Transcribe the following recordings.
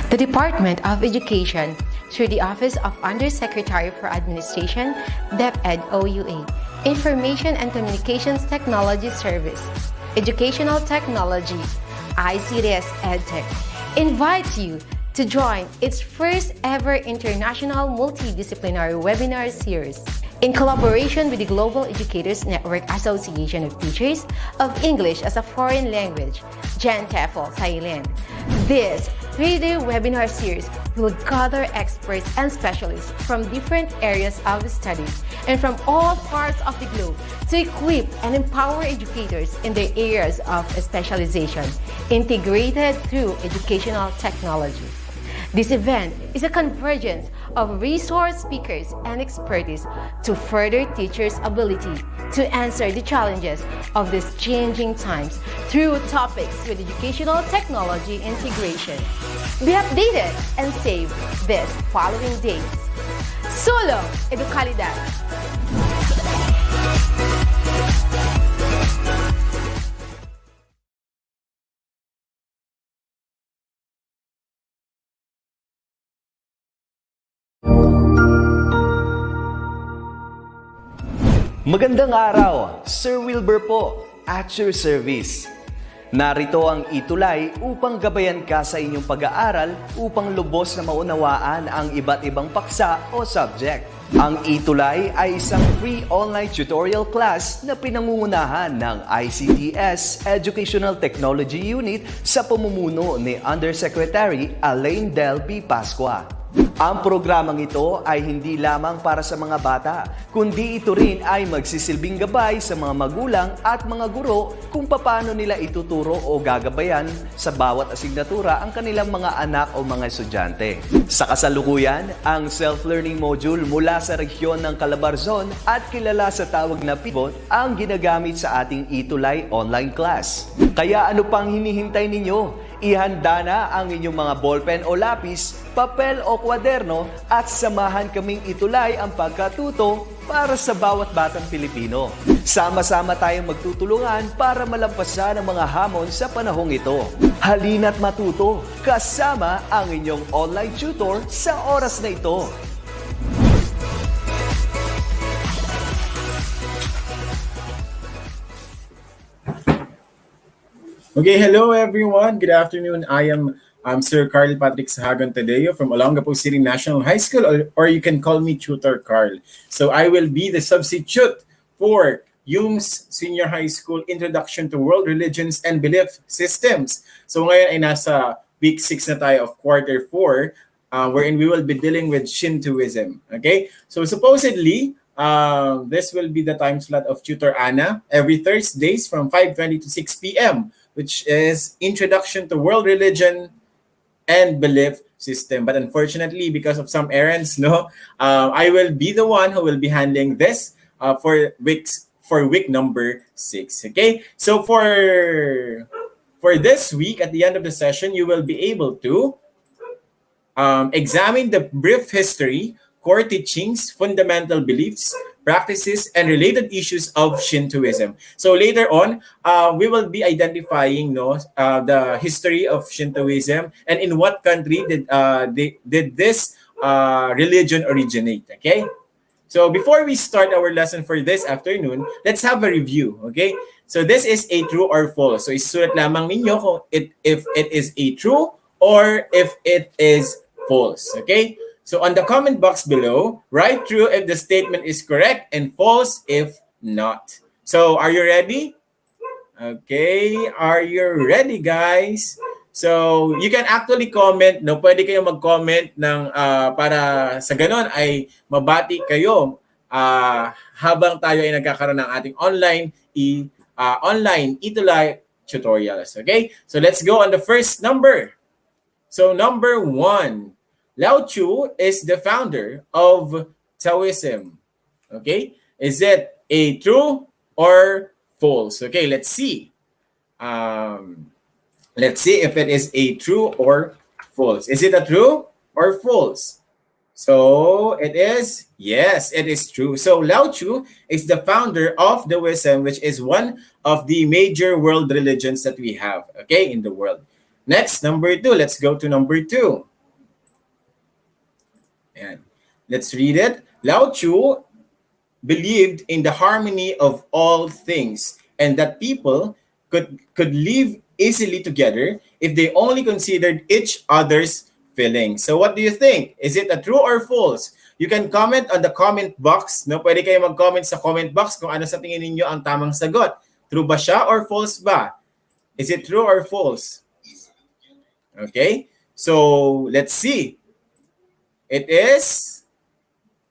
The Department of Education, through the Office of Undersecretary for Administration, DepEd OUA, Information and Communications Technology Service, Educational Technology, ICTS Edtech, invites you to join its first ever international multidisciplinary webinar series in collaboration with the Global Educators Network Association of Teachers of English as a Foreign Language, GenTEFL, Thailand. This 3-day webinar series will gather experts and specialists from different areas of study and from all parts of the globe to equip and empower educators in their areas of specialization, integrated through educational technology. This event is a convergence of resource speakers and expertise to further teachers' ability to answer the challenges of these changing times through topics with educational technology integration. Be updated and save this following dates. Solo Educalidad. Magandang araw, Sir Wilbur po, at your service. Narito ang ETUlay upang gabayan ka sa inyong pag-aaral upang lubos na maunawaan ang iba't ibang paksa o subject. Ang ETUlay ay isang free online tutorial class na pinangungunahan ng ICTS Educational Technology Unit sa pamumuno ni Undersecretary Elaine Del P. Pascua. Ang programang ito ay hindi lamang para sa mga bata, kundi ito rin ay magsisilbing gabay sa mga magulang at mga guro kung paano nila ituturo o gagabayan sa bawat asignatura ang kanilang mga anak o mga estudyante. Sa kasalukuyan, ang self-learning module mula sa rehiyon ng Calabarzon at kilala sa tawag na pivot ang ginagamit sa ating ETUlay online class. Kaya ano pang hinihintay ninyo? Ihanda na ang inyong mga ballpen o lapis, papel o kwaderno at samahan kaming itulay ang pagkatuto para sa bawat batang Pilipino. Sama-sama tayong magtutulungan para malampasan ang mga hamon sa panahong ito. Halina't matuto kasama ang inyong online tutor sa oras na ito. Okay, hello everyone. Good afternoon. I am Sir Carl Patrick Sahagan Tadeo from Olongapo City National High School, or you can call me Tutor Carl. So I will be the substitute for UMS Senior High School Introduction to World Religions and Belief Systems. So ngayon ay nasa week 6 na tayo of quarter 4, wherein we will be dealing with Shintoism. Okay, so supposedly, this will be the time slot of Tutor Anna every Thursdays from 5:20 to 6 p.m., which is Introduction to World Religion and Belief System. But unfortunately, because of some errands, I will be the one who will be handling this for week number 6. Okay, so for this week, at the end of the session, you will be able to examine the brief history, core teachings, fundamental beliefs, practices, and related issues of Shintoism. So later on, we will be identifying the history of Shintoism and in what country did this religion originate. Okay? So before we start our lesson for this afternoon, let's have a review. Okay? So this is a true or false. So isulat lamang ninyo kung if it is a true or if it is false. Okay? So on the comment box below, write true if the statement is correct and false if not. So are you ready? Okay, are you ready, guys? So you can actually comment, pwede kayong mag-comment ng para sa ganon ay mabati kayo habang tayo ay nagkakaroon ng ating online ETUlay tutorials. Okay? So let's go on the first number. So number 1. Lao Tzu is the founder of Taoism. Okay? Is it a true or false? Okay, let's see. Let's see if it is a true or false. Is it a true or false? So it is, yes, it is true. So Lao Tzu is the founder of Taoism, which is one of the major world religions that we have, okay, in the world. Next, number 2. Let's go to number 2. Let's read it. Lao Tzu believed in the harmony of all things and that people could live easily together if they only considered each other's feelings. So what do you think? Is it a true or false? You can comment on the comment box. No, pwede kayo mag-comment sa comment box kung ano sa tingin ninyo ang tamang sagot. True ba siya or false ba? Is it true or false? Okay. So let's see. It is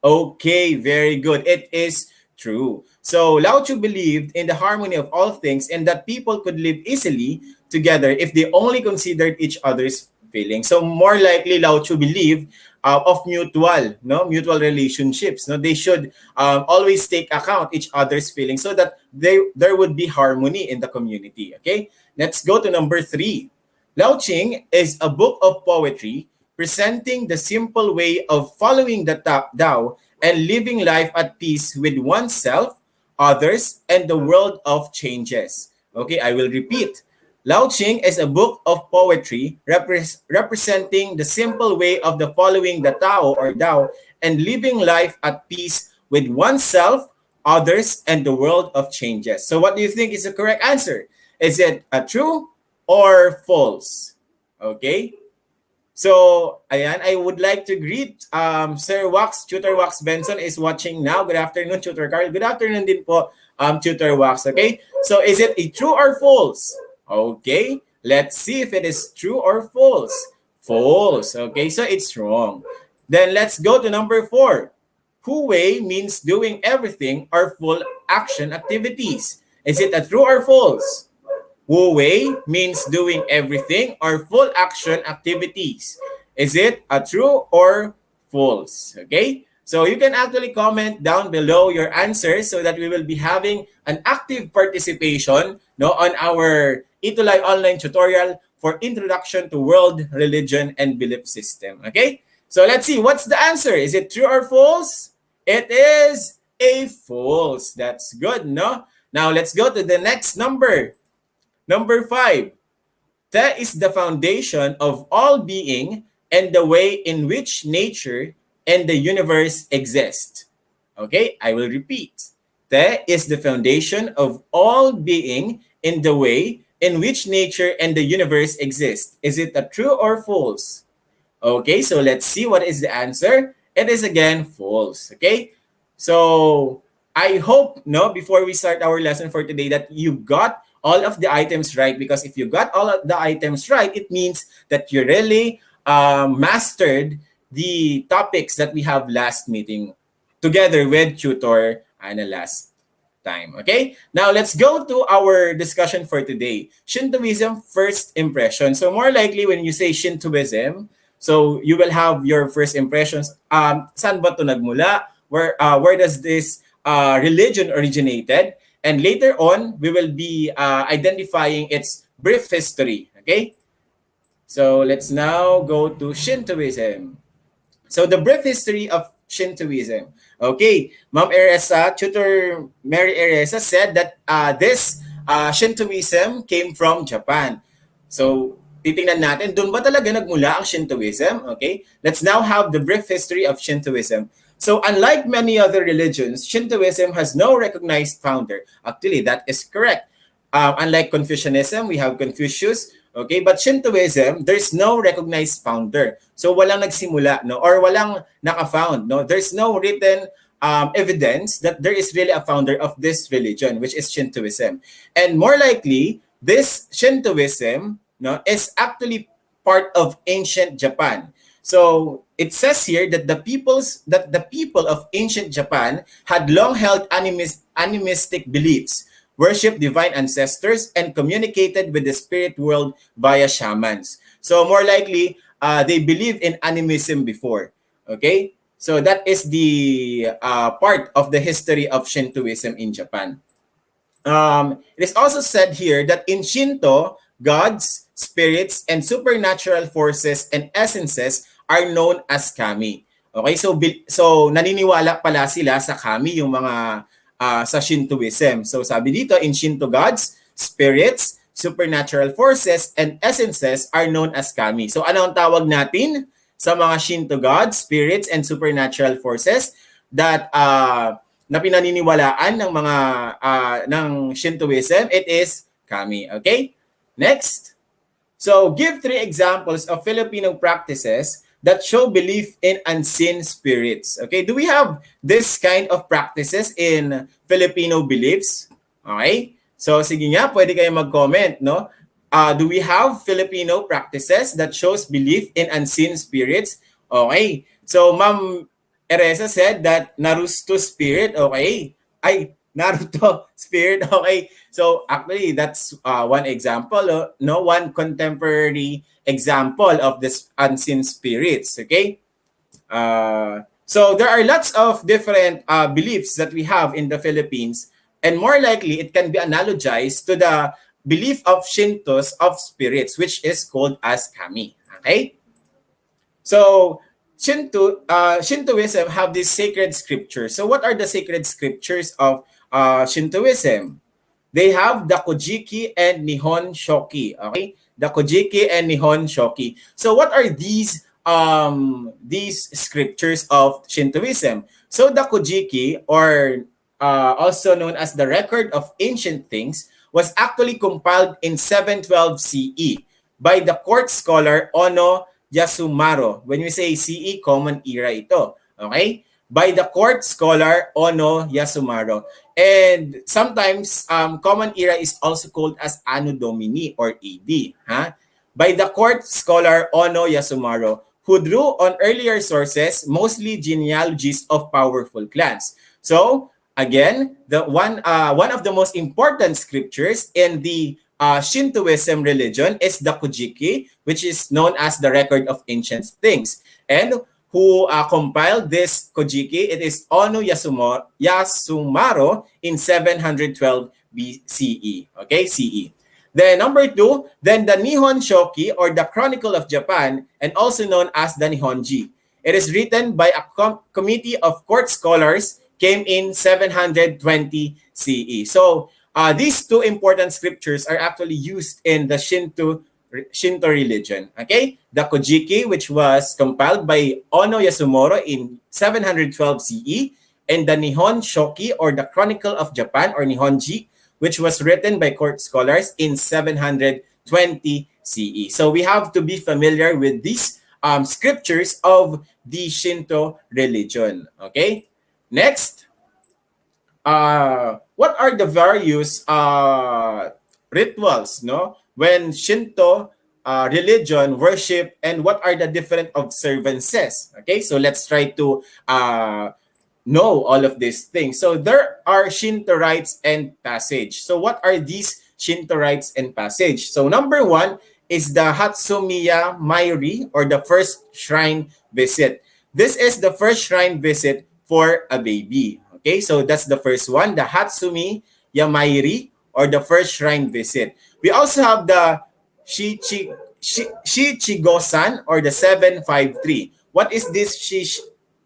okay, very good. It is true. So Lao Tzu believed in the harmony of all things and that people could live easily together if they only considered each other's feelings. So more likely, Lao Tzu believed of mutual relationships. No, they should always take account each other's feelings so that there would be harmony in the community. Okay, let's go to number 3. Lao Tzu is a book of poetry presenting the simple way of following the Tao and living life at peace with oneself, others, and the world of changes. Okay, I will repeat. Lao Tzu is a book of poetry representing the simple way of the following the Tao or Tao and living life at peace with oneself, others, and the world of changes. So what do you think is the correct answer? Is it a true or false? Okay. So, ayan, I would like to greet Sir Wax, Tutor Wax Benson is watching now. Good afternoon, Tutor Carl. Good afternoon din po, Tutor Wax. Okay, so is it a true or false? Okay, let's see if it is true or false. False. Okay, so it's wrong. Then let's go to number 4. Hu Wei means doing everything or full action activities. Is it a true or false? Wu Wei means doing everything or full action activities. Is it a true or false? Okay, so you can actually comment down below your answers so that we will be having an active participation on our ETUlay online tutorial for Introduction to World, Religion, and Belief System. Okay, so let's see. What's the answer? Is it true or false? It is a false. That's good, no? Now let's go to the next number. Number 5, Te is the foundation of all being and the way in which nature and the universe exist. Okay, I will repeat. Te is the foundation of all being in the way in which nature and the universe exist. Is it a true or false? Okay, so let's see what is the answer. It is again false. Okay, so I hope before we start our lesson for today that you got all of the items right, because if you got all of the items right, it means that you really mastered the topics that we have last meeting together with Tutor Anna last time. Okay, now let's go to our discussion for today. Shintoism first impression. So more likely when you say Shintoism, so you will have your first impressions. Saan ba ito nagmula? Where does this religion originated? And later on, we will be identifying its brief history. Okay? So let's now go to Shintoism. So the brief history of Shintoism. Okay, Ma'am Eresa, Tutor Mary Eresa said that this Shintoism came from Japan. So titingnan natin, doon ba talaga nagmula ang Shintoism? Okay, let's now have the brief history of Shintoism. So unlike many other religions, Shintoism has no recognized founder. Actually, that is correct. Unlike Confucianism, we have Confucius. Okay, but Shintoism, there's no recognized founder. So walang nagsimula, or walang naka-found. There's no written evidence that there is really a founder of this religion, which is Shintoism. And more likely, this Shintoism is actually part of ancient Japan. So it says here that the people of ancient Japan had long held animistic beliefs, worshipped divine ancestors, and communicated with the spirit world via shamans. So more likely, they believed in animism before. Okay, so that is the part of the history of Shintoism in Japan. It is also said here that in Shinto, gods, spirits, and supernatural forces and essences are known as kami. Okay, so naniniwala pala sila sa kami yung mga sa Shintoism. So sabi dito, in Shinto, gods, spirits, supernatural forces, and essences are known as kami. So ano ang tawag natin sa mga Shinto gods, spirits, and supernatural forces that na pinaniniwalaan ng mga ng Shintoism. It is kami. Okay? Next. So, give 3 examples of Filipino practices that show belief in unseen spirits. Okay? Do we have this kind of practices in Filipino beliefs? Okay? So, sige nga, pwede kayo mag-comment, no? Do we have Filipino practices that shows belief in unseen spirits? Okay. So, Ma'am Eresa said that Naruto spirit, okay. Ay, Naruto spirit, okay. So, actually, that's one example, no? One contemporary example of this unseen spirits, okay? So, there are lots of different beliefs that we have in the Philippines, and more likely, it can be analogized to the belief of Shintos of spirits, which is called as kami. Okay? So, Shintoism have these sacred scriptures. So, what are the sacred scriptures of Shintoism? They have the Kojiki and Nihon Shoki. Okay? The Kojiki and Nihon Shoki. So, what are these scriptures of Shintoism? So, the Kojiki, or also known as the Record of Ancient Things, was actually compiled in 712 CE by the court scholar Ono Yasumaro. When we say CE, common era ito. Okay? By the court scholar Ono Yasumaro. And sometimes, common era is also called as Anno Domini or AD. Huh? By the court scholar Ono Yasumaro, who drew on earlier sources, mostly genealogies of powerful clans. So, again, the one of the most important scriptures in the Shintoism religion is the Kojiki, which is known as the Record of Ancient Things. And who compiled this Kojiki? It is Ono Yasumaro in 712 BCE. Okay, CE. Then number 2, then the Nihon Shoki, or the Chronicle of Japan, and also known as the Nihonji. It is written by a committee of court scholars, came in 720 CE. So these 2 important scriptures are actually used in the Shinto religion. Okay, the Kojiki, which was compiled by Ono Yasumaro in 712 CE, and the Nihon Shoki, or the Chronicle of Japan, or Nihonji, which was written by court scholars in 720 CE. So we have to be familiar with these scriptures of the Shinto religion. Okay. Next, what are the various rituals, no, when Shinto religion worship, and what are the different observances? Okay, so let's try to know all of these things. So there are Shinto rites and passage. So what are these Shinto rites and passage? So number 1 is the Hatsumiyamairi, or the first shrine visit. This is the first shrine visit for a baby. Okay, so that's the first one, the Hatsumiyamairi, or the first shrine visit. We also have the Shichigo-san, or the 753. What is this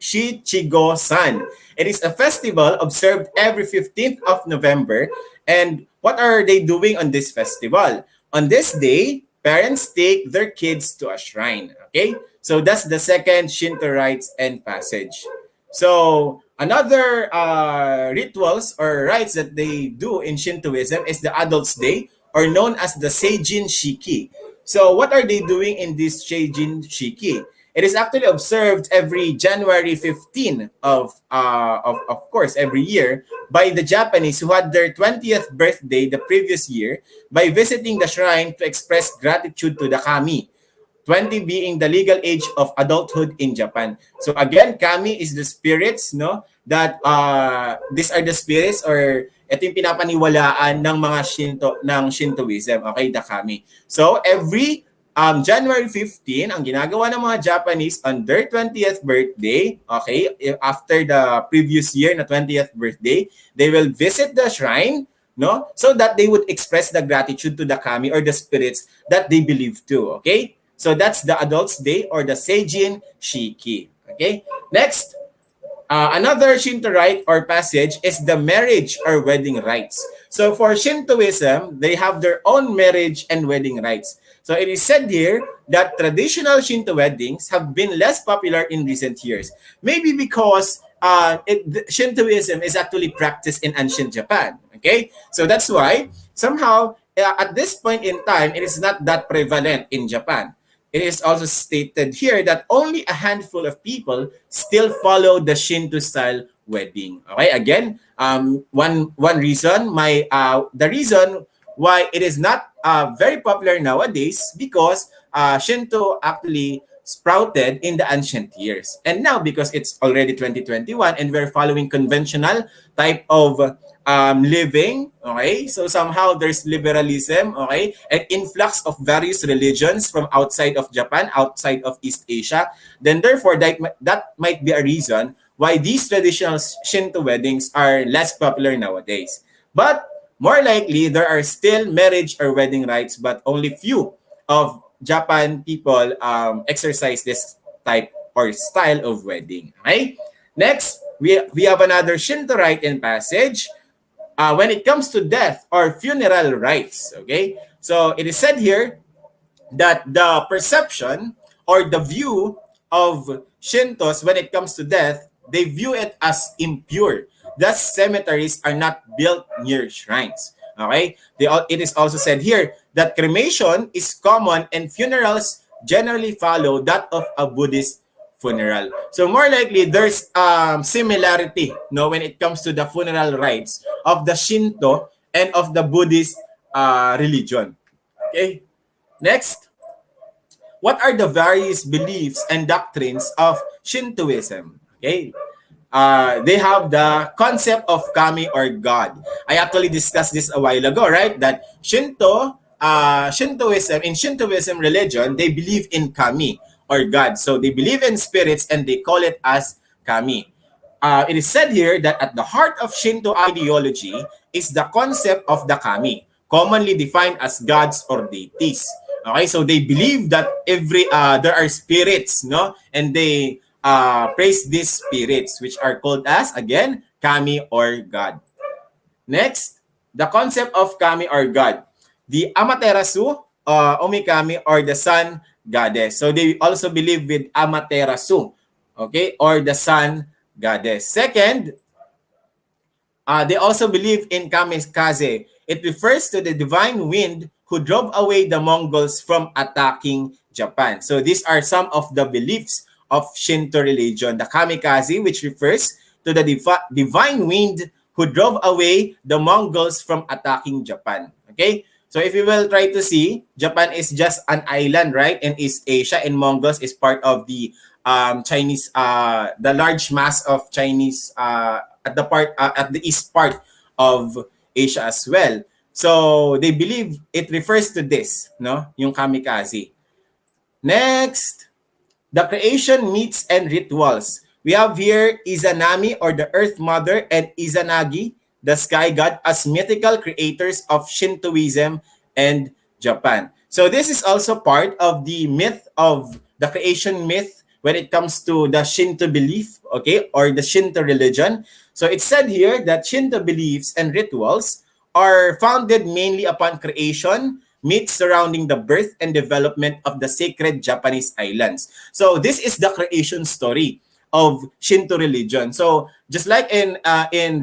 Shichigo-san? It is a festival observed every 15th of November. And what are they doing on this festival? On this day, parents take their kids to a shrine. Okay, so that's the second Shinto rites and passage. So another rituals or rites that they do in Shintoism is the Adults' Day, or known as the Seijin Shiki. So what are they doing in this Seijin Shiki? It is actually observed every January 15 of course, every year by the Japanese who had their 20th birthday the previous year by visiting the shrine to express gratitude to the kami. 20 being the legal age of adulthood in Japan. So again, kami is the spirits, no? That these are the spirits, or ito yung pinapaniwalaan ng mga Shintoism, okay, the kami. So every January 15, ang ginagawa ng mga Japanese on their 20th birthday, okay, after the previous year na 20th birthday, they will visit the shrine, no? So that they would express the gratitude to the kami, or the spirits that they believe to, okay? So that's the Adults' Day, or the Seijin Shiki. Okay. Next, Another Shinto rite or passage is the marriage or wedding rites. So for Shintoism, they have their own marriage and wedding rites. So it is said here that traditional Shinto weddings have been less popular in recent years. Maybe because Shintoism is actually practiced in ancient Japan. Okay, so that's why somehow at this point in time, it is not that prevalent in Japan. It is also stated here that only a handful of people still follow the Shinto style wedding. Okay, again, one reason the reason why it is not very popular nowadays because Shinto actually sprouted in the ancient years. And now because it's already 2021 and we're following conventional type of living, okay? So somehow there's liberalism, okay? An influx of various religions from outside of Japan, outside of East Asia. Then therefore, that might be a reason why these traditional Shinto weddings are less popular nowadays. But more likely, there are still marriage or wedding rites, but only few of Japan people exercise this type or style of wedding. Okay? Next, we have another Shinto rite and passage. When it comes to death or funeral rites, okay? So it is said here that the perception or the view of Shintos when it comes to death, they view it as impure. Thus, cemeteries are not built near shrines. Okay? It is also said here that cremation is common and funerals generally follow that of a Buddhist funeral. So more likely, there's similarity when it comes to the funeral rites of the Shinto and of the Buddhist religion. Okay? Next, what are the various beliefs and doctrines of Shintoism? Okay? They have the concept of kami or God. I actually discussed this a while ago, right? That in Shintoism religion, they believe in kami or God. So they believe in spirits and they call it as kami. It is said here that at the heart of Shinto ideology is the concept of the kami, commonly defined as gods or deities. Okay, so they believe that there are spirits, no, and they praise these spirits, which are called as again kami or God. Next, the concept of kami or God, the Amaterasu, Omikami, or the sun goddess. So they also believe with Amaterasu, okay, or the sun goddess. Second, they also believe in kamikaze. It refers to the divine wind who drove away the Mongols from attacking Japan. So these are some of the beliefs of Shinto religion. The kamikaze, which refers to the divine wind who drove away the Mongols from attacking Japan. Okay? So if you will try to see, Japan is just an island, right, in East Asia, and Mongols is part of the Chinese, the large mass of Chinese at the east part of Asia as well. So they believe it refers to this, no, yung kamikaze. Next, the creation myths and rituals. We have here Izanami or the Earth Mother and Izanagi, the sky god, as mythical creators of Shintoism and Japan. So this is also part of the myth of the creation myth when it comes to the Shinto belief, okay, or the Shinto religion. So it's said here that Shinto beliefs and rituals are founded mainly upon creation, myths surrounding the birth and development of the sacred Japanese islands. So this is the creation story of Shinto religion. So just like in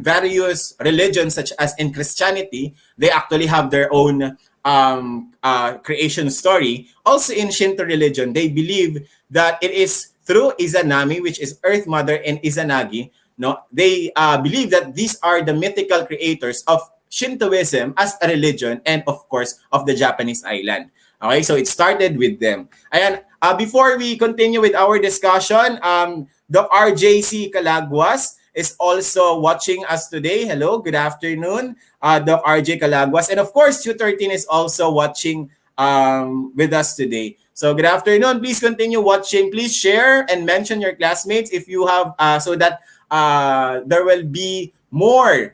various religions, such as in Christianity, they actually have their own creation story. Also in Shinto religion, they believe that it is through Izanami, which is Earth Mother, and Izanagi. No, they believe that these are the mythical creators of Shintoism as a religion and of course of the Japanese island. Okay, so it started with them. And before we continue with our discussion, the RJC Calaguas is also watching us today. Hello, good afternoon, Doc RJ Calaguas. And of course, U13 is also watching with us today. So good afternoon. Please continue watching. Please share and mention your classmates if you have, so that there will be more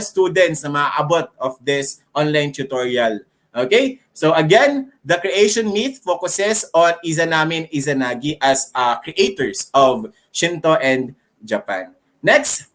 students na maabot of this online tutorial. Okay? So again, the creation myth focuses on Izanami and Izanagi as creators of Shinto and Japan. Next,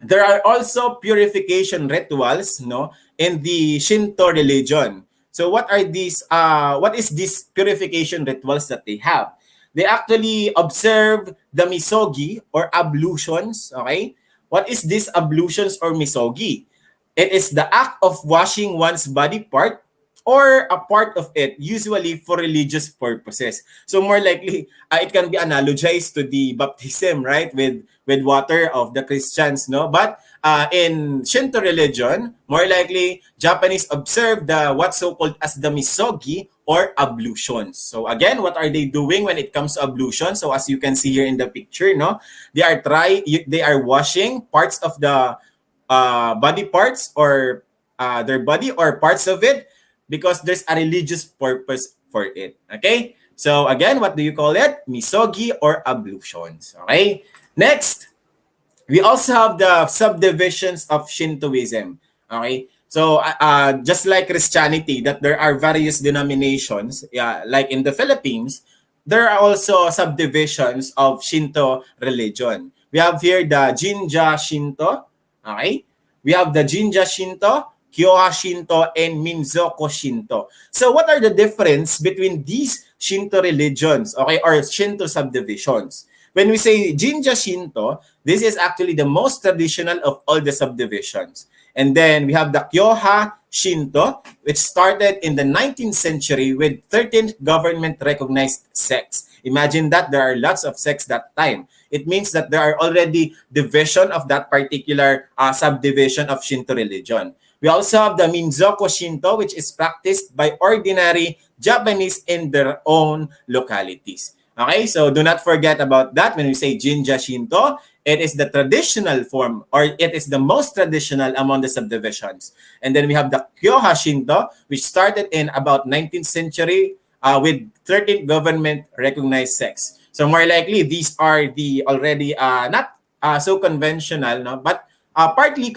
there are also purification rituals, no, in the Shinto religion. So what are these? What is these purification rituals that they have? They actually observe the misogi or ablutions. Okay, what is this ablutions or misogi? It is the act of washing one's body part or a part of it, usually for religious purposes. So more likely, it can be analogized to the baptism, right, with water of the Christians, no? But in Shinto religion, more likely, Japanese observe the what's so-called as the misogi or ablutions. So again, what are they doing when it comes to ablution? So as you can see here in the picture, no, they are washing parts of the body parts or their body or parts of it because there's a religious purpose for it. Okay? So again, what do you call it? Misogi or ablutions. Okay? Next, we also have the subdivisions of Shintoism. Okay? So just like Christianity, that there are various denominations, like in the Philippines, there are also subdivisions of Shinto religion. We have here the Jinja Shinto. Okay? We have the Jinja Shinto, Kyoha Shinto, and Minzoko Shinto. So what are the difference between these Shinto religions, okay, or Shinto subdivisions? When we say Jinja Shinto, this is actually the most traditional of all the subdivisions. And then we have the Kyoha Shinto, which started in the 19th century with 13 government-recognized sects. Imagine that there are lots of sects that time. It means that there are already division of that particular subdivision of Shinto religion. We also have the Minzoko Shinto, which is practiced by ordinary Japanese in their own localities. Okay, so do not forget about that when we say Jinja Shinto. It is the traditional form, or it is the most traditional among the subdivisions. And then we have the Kyoha Shinto, which started in about 19th century with 13 government-recognized sects. So more likely, these are the already not so conventional, no, but partly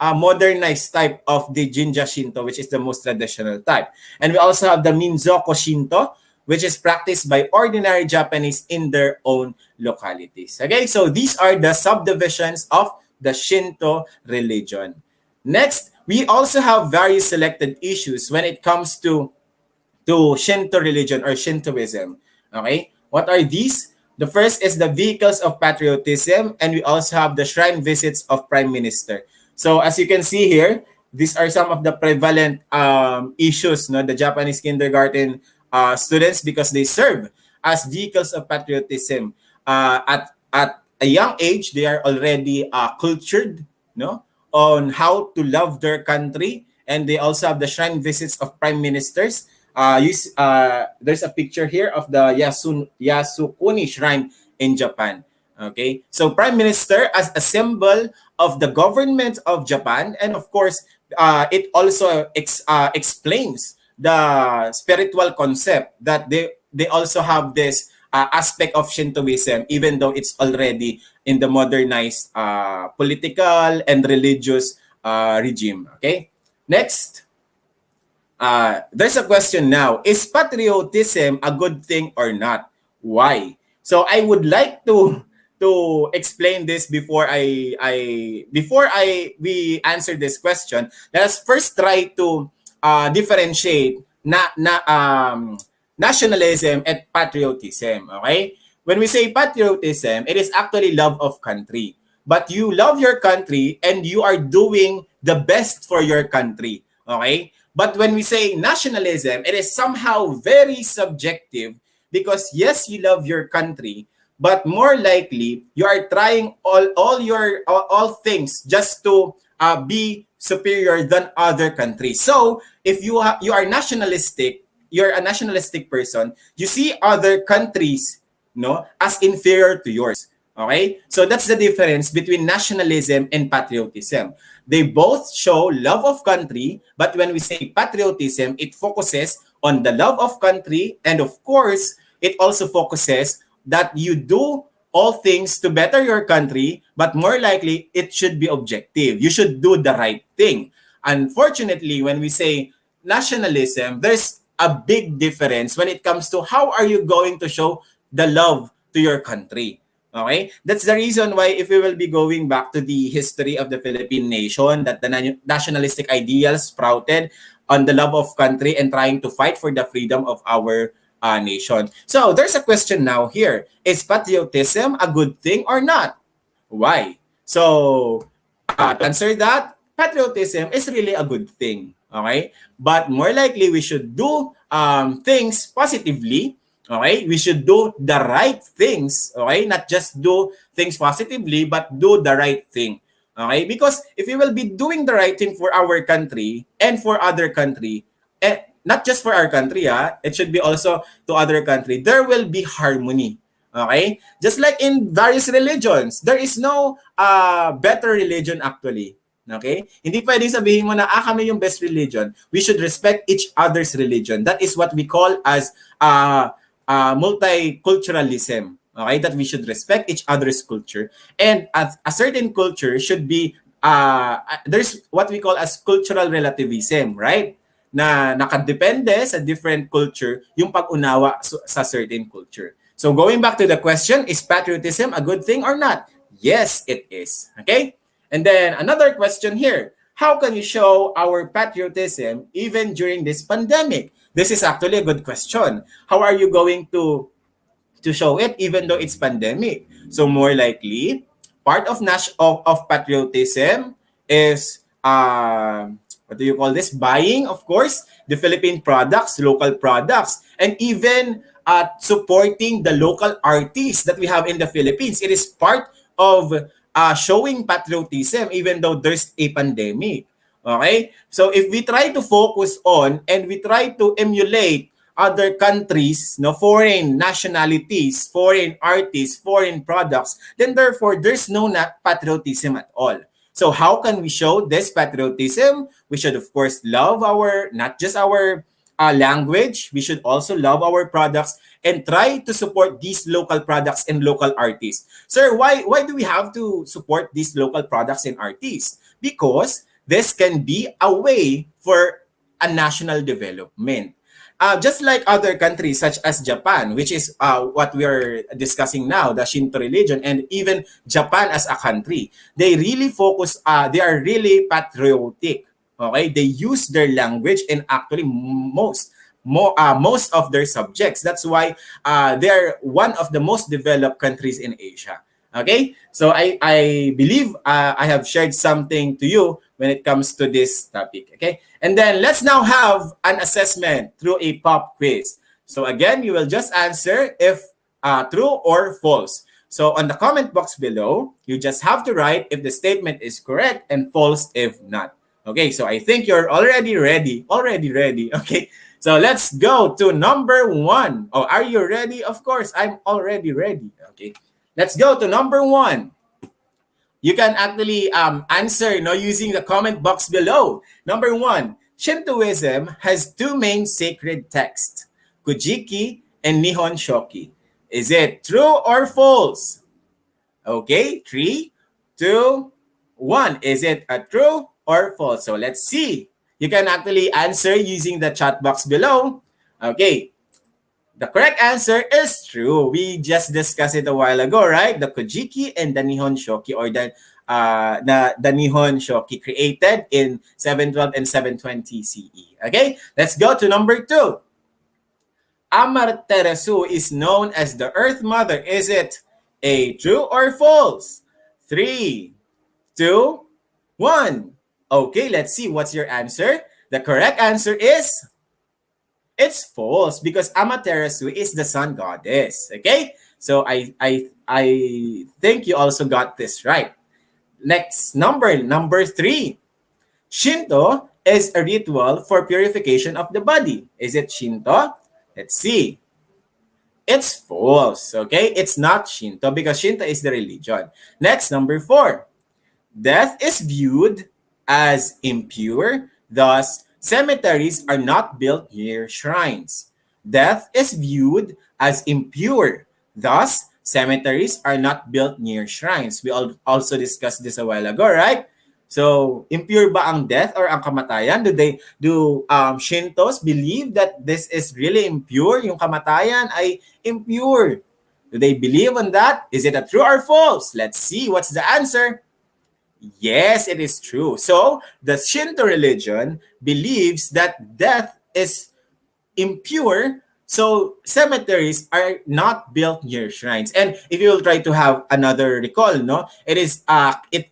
modernized type of the Jinja Shinto, which is the most traditional type. And we also have the Minzoko Shinto, which is practiced by ordinary Japanese in their own localities. Okay, so these are the subdivisions of the Shinto religion. Next, we also have various selected issues when it comes to Shinto religion or Shintoism. Okay, what are these? The first is the vehicles of patriotism, and we also have the shrine visits of Prime Minister. So as you can see here, these are some of the prevalent issues, no, the Japanese kindergarten students, because they serve as vehicles of patriotism. At a young age, they are already cultured, no, on how to love their country, and they also have the shrine visits of prime ministers. There's a picture here of the Yasukuni Shrine in Japan. Okay, so prime minister as a symbol of the government of Japan, and of course, it also explains the spiritual concept that they also have this aspect of Shintoism, even though it's already in the modernized political and religious regime. Okay, next. There's a question now. Is patriotism a good thing or not? Why? So I would like to explain this before we answer this question. Let us first try to differentiate nationalism and patriotism. Okay? When we say patriotism, it is actually love of country. But you love your country and you are doing the best for your country. Okay? But when we say nationalism, it is somehow very subjective because yes, you love your country, but more likely you are trying all things just to be superior than other countries. So if you are nationalistic, you're a nationalistic person, you see other countries, no, as inferior to yours. Okay? So that's the difference between nationalism and patriotism. They both show love of country, but when we say patriotism, it focuses on the love of country, and of course, it also focuses that you do all things to better your country, but more likely, it should be objective. You should do the right thing. Unfortunately, when we say nationalism, there's a big difference when it comes to how are you going to show the love to your country. Okay? That's the reason why if we will be going back to the history of the Philippine nation, that the nationalistic ideals sprouted on the love of country and trying to fight for the freedom of our nation. So there's a question now here. Is patriotism a good thing or not? Why? So to answer that, patriotism is really a good thing. Okay? But more likely, we should do things positively. Okay? We should do the right things. Okay? Not just do things positively, but do the right thing. Okay? Because if we will be doing the right thing for our country and for other country, not just for our country, it should be also to other country, there will be harmony. Okay? Just like in various religions, there is no better religion actually. Okay? Hindi pwedeng sabihin mo na, kami yung best religion. We should respect each other's religion. That is what we call as multiculturalism. Okay? That we should respect each other's culture. And a certain culture should be, there's what we call as cultural relativism, right? Na nakadepende sa different culture yung pag-unawa sa certain culture. So going back to the question, is patriotism a good thing or not? Yes, it is. Okay? And then another question here. How can you show our patriotism even during this pandemic? This is actually a good question. How are you going to show it even though it's pandemic? So more likely, part of patriotism is what do you call this? Buying, of course, the Philippine products, local products, and even supporting the local artists that we have in the Philippines. It is part of showing patriotism even though there's a pandemic. Okay? So if we try to focus on and we try to emulate other countries, foreign nationalities, foreign artists, foreign products, then therefore there's no patriotism at all. So how can we show this patriotism? We should, of course, love not just our language. We should also love our products and try to support these local products and local artists. Sir, why do we have to support these local products and artists? Because this can be a way for a national development. Just like other countries such as Japan, which is what we are discussing now, the Shinto religion, and even Japan as a country, they really focus, they are really patriotic. Okay, they use their language in actually most of their subjects. That's why they are one of the most developed countries in Asia. Okay, so I believe I have shared something to you when it comes to this topic. Okay, and then let's now have an assessment through a pop quiz. So again, you will just answer if true or false. So on the comment box below, you just have to write if the statement is correct and false if not. Okay, so I think you're already ready. Okay, so let's go to number 1. Oh, are you ready? Of course, I'm already ready. Okay, let's go to number 1. You can actually answer using the comment box below. Number 1, Shintoism has 2 main sacred texts, Kujiki and Nihon Shoki. Is it true or false? Okay, 3, 2, 1. Is it a true or false? So let's see. You can actually answer using the chat box below. Okay. The correct answer is true. We just discussed it a while ago, right? The Kojiki and the Nihon Shoki, or the Nihon Shoki, created in 712 and 720 CE. Okay, let's go to number 2. Amaterasu is known as the Earth Mother. Is it a true or false? 3, 2, 1. Okay, let's see. What's your answer? The correct answer is it's false, because Amaterasu is the sun goddess. Okay, so I think you also got this right. Next, number 3. Shinto is a ritual for purification of the body. Is it Shinto? Let's see. It's false. Okay, it's not Shinto, because Shinto is the religion. Next, number 4. Death is viewed as impure, thus cemeteries are not built near shrines. Death is viewed as impure, thus cemeteries are not built near shrines. We also discussed this a while ago, right? So, impure ba ang death or ang kamatayan? Do Shintos believe that this is really impure? Yung kamatayan ay impure. Do they believe on that? Is it a true or false? Let's see what's the answer. Yes, it is true. So, the Shinto religion believes that death is impure, so cemeteries are not built near shrines. And if you will try to have another recall, no, it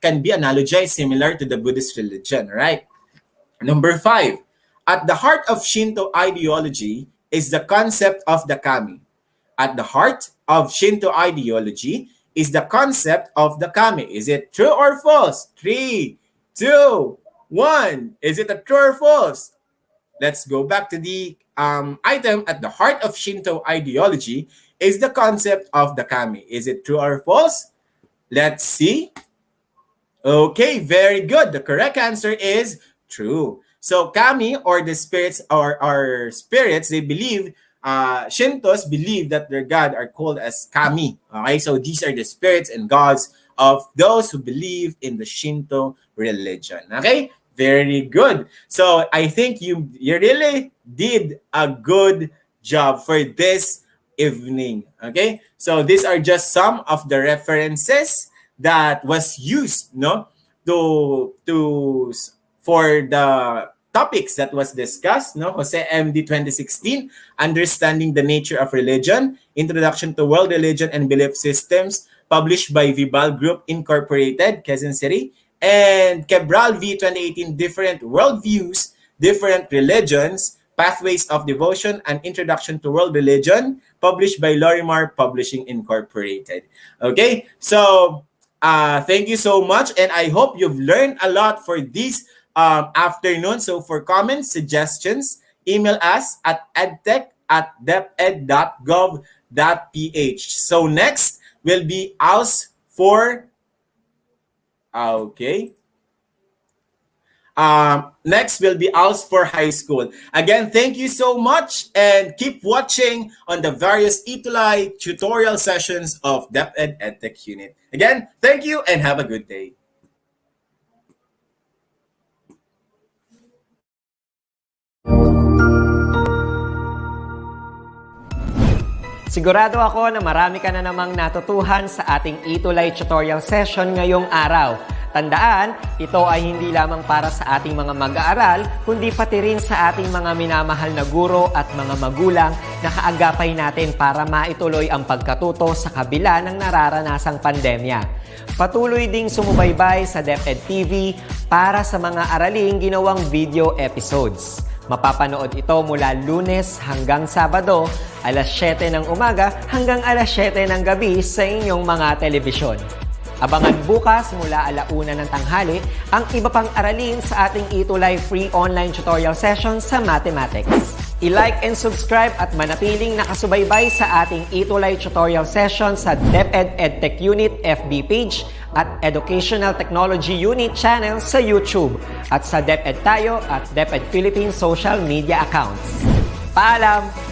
can be analogized similar to the Buddhist religion, right? Number 5, at the heart of Shinto ideology is the concept of the kami. At the heart of Shinto ideology is the concept of the kami. Is it true or false? 3, 2, 1. Is it a true or false? Let's go back to the item. At the heart of Shinto ideology is the concept of the kami. Is it true or false? Let's see. Okay, very good. The correct answer is true. So kami, or the spirits, or spirits, they believe, Shintos believe that their god are called as kami. Okay, so these are the spirits and gods of those who believe in the Shinto religion. Okay, very good. So I think you really did a good job for this evening. Okay, so these are just some of the references that was used, no, for the topics that was discussed, no? Jose MD 2016, Understanding the Nature of Religion, Introduction to World Religion and Belief Systems, published by Vibal Group Incorporated, Quezon City, and Cabral V 2018, Different Worldviews, Different Religions, Pathways of Devotion, and Introduction to World Religion, published by Lorimar Publishing Incorporated. Okay, so thank you so much, and I hope you've learned a lot for this afternoon. So for comments, suggestions, email us at edtech@deped.gov.ph. So next will be ALS for next will be ALS for high school. Again, thank you so much, and keep watching on the various ETUlay tutorial sessions of DepEd Edtech Unit. Again, thank you and have a good day. Sigurado ako na marami ka na namang natutuhan sa ating ETUlay tutorial session ngayong araw. Tandaan, ito ay hindi lamang para sa ating mga mag-aaral, kundi pati rin sa ating mga minamahal na guro at mga magulang na kaagapay natin para maituloy ang pagkatuto sa kabila ng nararanasang pandemya. Patuloy ding sumubaybay sa DepEd TV para sa mga araling ginawang video episodes. Mapapanood ito mula Lunes hanggang Sabado, alas 7 ng umaga hanggang alas 7 ng gabi sa inyong mga telebisyon. Abangan bukas mula 1:00 ng tanghali ang iba pang aralin sa ating ETUlay free online tutorial session sa mathematics. I-like and subscribe at manatiling nakasubaybay sa ating ETUlay tutorial session sa DepEd Edtech Unit FB page at Educational Technology Unit channel sa YouTube at sa DepEd Tayo at DepEd Philippines social media accounts. Paalam!